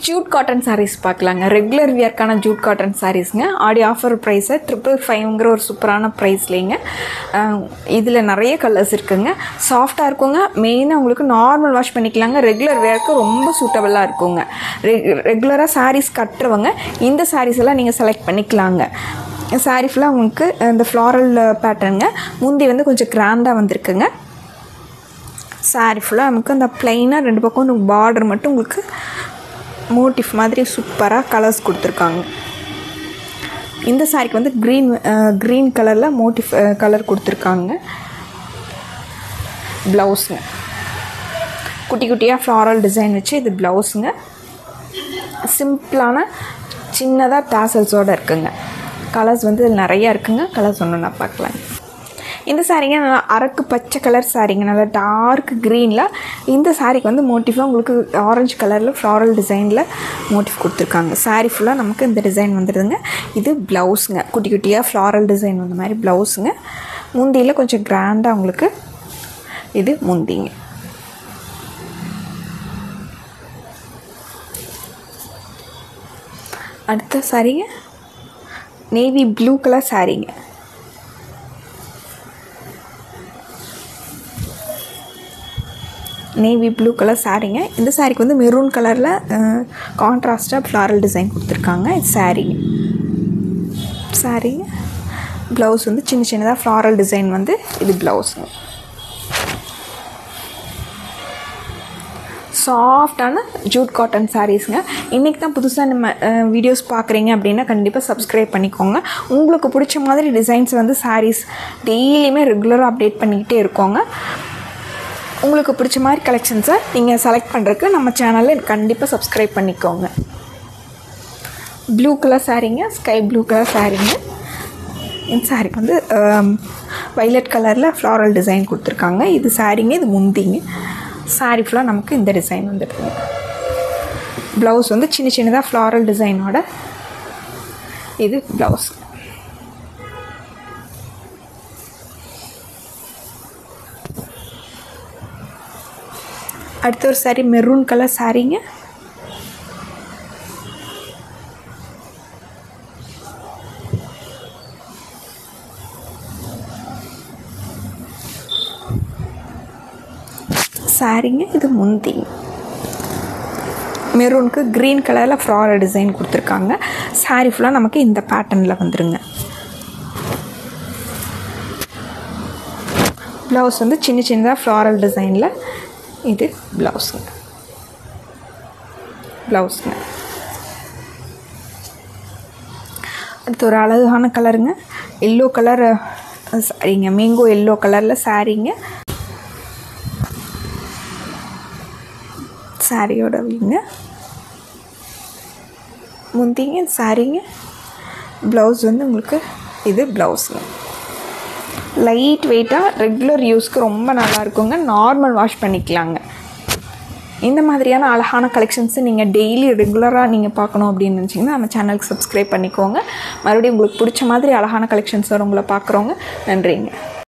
Jude cotton sarees regular. ரெகுலர் வியர்க்கான jute cotton சாரீஸுங்க. ஆடி ஆஃபர் ப்ரைஸை 555ங்கிற ஒரு சூப்பரான ப்ரைஸ்லேங்க. இதில் நிறைய கலர்ஸ் இருக்குங்க. சாஃப்டாக இருக்குங்க. மெயினாக உங்களுக்கு நார்மல் வாஷ் பண்ணிக்கலாங்க. ரெகுலர் வியர்க்கு ரொம்ப சூட்டபுளாக இருக்குங்க. ரெகுலராக சாரீஸ் கட்டுறவங்க இந்த சாரீஸ் எல்லாம் நீங்கள் செலக்ட் பண்ணிக்கலாங்க. சாரீ ஃபுல்லாக உங்களுக்கு இந்த ஃப்ளாரல் பேட்டர்னுங்க. முந்தி வந்து கொஞ்சம் கிராண்டாக வந்திருக்குங்க. சாரீ ஃபுல்லாக நமக்கு அந்த ப்ளைனாக 2 பக்கம் பார்டர் மட்டும் உங்களுக்கு மோட்டிஃப் மாதிரி சூப்பராக கலர்ஸ் கொடுத்துருக்காங்க. இந்த சாரிக்கு வந்து க்ரீன் கலரில் மோட்டிஃப் கலர் கொடுத்துருக்காங்க. ப்ளவுஸுங்க குட்டி குட்டியாக ஃப்ளாரல் டிசைன் வச்சு இது ப்ளவுஸுங்க. சிம்பிளான சின்னதாக டாசல்ஸோடு இருக்குங்க. கலர்ஸ் வந்து இதில் நிறையா இருக்குங்க. கலர்ஸ் ஒன்று நான் பார்க்கலாம். இந்த சாரீங்க நல்லா அரக்கு பச்சை கலர் சாரீங்க. நல்லா டார்க் க்ரீனில் இந்த சாரீக்கு வந்து மோட்டிஃபாக உங்களுக்கு ஆரஞ்சு கலரில் ஃப்ளாரல் டிசைனில் மோட்டிஃப் கொடுத்துருக்காங்க. சாரீ ஃபுல்லாக நமக்கு இந்த டிசைன் வந்துடுதுங்க. இது ப்ளவுஸுங்க. குட்டி குட்டியாக ஃப்ளாரல் டிசைன் வந்த மாதிரி ப்ளவுஸுங்க. முந்தியில் கொஞ்சம் கிராண்டாக உங்களுக்கு இது முந்திங்க. அடுத்த சாரீங்க நேவி ப்ளூ கலர் சாரீங்க. நேவி ப்ளூ கலர் சாரீங்க. இந்த சாரீக்கு வந்து மெரூன் கலரில் கான்ட்ராஸ்டாக ஃப்ளாரல் டிசைன் கொடுத்துருக்காங்க. இது சாரீங்க. ப்ளவுஸ் வந்து சின்ன சின்னதாக ஃப்ளாரல் டிசைன் வந்து இது ப்ளவுஸுங்க. சாஃப்டான ஜூட் காட்டன் சாரீஸுங்க. இன்றைக்கி தான் புதுசாக நம்ம வீடியோஸ் பார்க்குறீங்க அப்படின்னா கண்டிப்பாக சப்ஸ்கிரைப் பண்ணிக்கோங்க. உங்களுக்கு பிடிச்ச மாதிரி டிசைன்ஸ் வந்து சாரீஸ் டெய்லியுமே ரெகுலராக அப்டேட் பண்ணிக்கிட்டே இருக்கோங்க. உங்களுக்கு பிடிச்ச மாதிரி கலெக்ஷன்ஸை நீங்கள் செலக்ட் பண்ணுறதுக்கு நம்ம சேனலில் கண்டிப்பாக சப்ஸ்கிரைப் பண்ணிக்கோங்க. ப்ளூ கலர் சாரீங்க. ஸ்கை ப்ளூ கலர் சாரீங்க. இந்த சாரீக்கு வந்து வைலட் கலரில் ஃப்ளாரல் டிசைன் கொடுத்துருக்காங்க. இது சாரீங்க. இது முந்திங்க. சாரீ ஃபுல்லாக நமக்கு இந்த டிசைன் வந்துடுதுங்க. ப்ளவுஸ் வந்து சின்ன சின்னதாக ஃப்ளாரல் டிசைனோட இது ப்ளவுஸ். அடுத்த ஒரு சாரீ மெரூன் கலர் சாரீங்க. சாரீங்க. இது முந்தி. மெரூனுக்கு க்ரீன் கலரில் ஃப்ளாரல் டிசைன் கொடுத்துருக்காங்க. சாரீ ஃபுல்லாக நமக்கு இந்த பேட்டர்னில் வந்துடுங்க. ப்ளவுஸ் வந்து சின்ன சின்னதாக ஃப்ளாரல் டிசைனில் இது ப்ளவுஸுங்க. அடுத்து ஒரு அழகான கலருங்க. எல்லோ கலர் சாரீங்க. மேங்கோ எல்லோ கலரில் சாரீங்க. சாரியோட விங்க முந்திங்க. சாரீங்க. ப்ளவுஸ் வந்து உங்களுக்கு இது ப்ளவுஸுங்க. லைட் வெயிட்டாக ரெகுலர் யூஸ்க்கு ரொம்ப நல்லா இருக்குங்க. நார்மல் வாஷ் பண்ணிக்கலாங்க. இந்த மாதிரியான அழகான கலெக்ஷன்ஸை நீங்கள் டெய்லி ரெகுலராக நீங்கள் பார்க்கணும் அப்படின்னு நினச்சிங்கன்னா நம்ம சேனலுக்கு சப்ஸ்கிரைப் பண்ணிக்கோங்க. மறுபடியும் உங்களுக்கு பிடிச்ச மாதிரி அழகான கலெக்ஷன்ஸோடு உங்களை பார்க்குறோங்க. நன்றிங்க.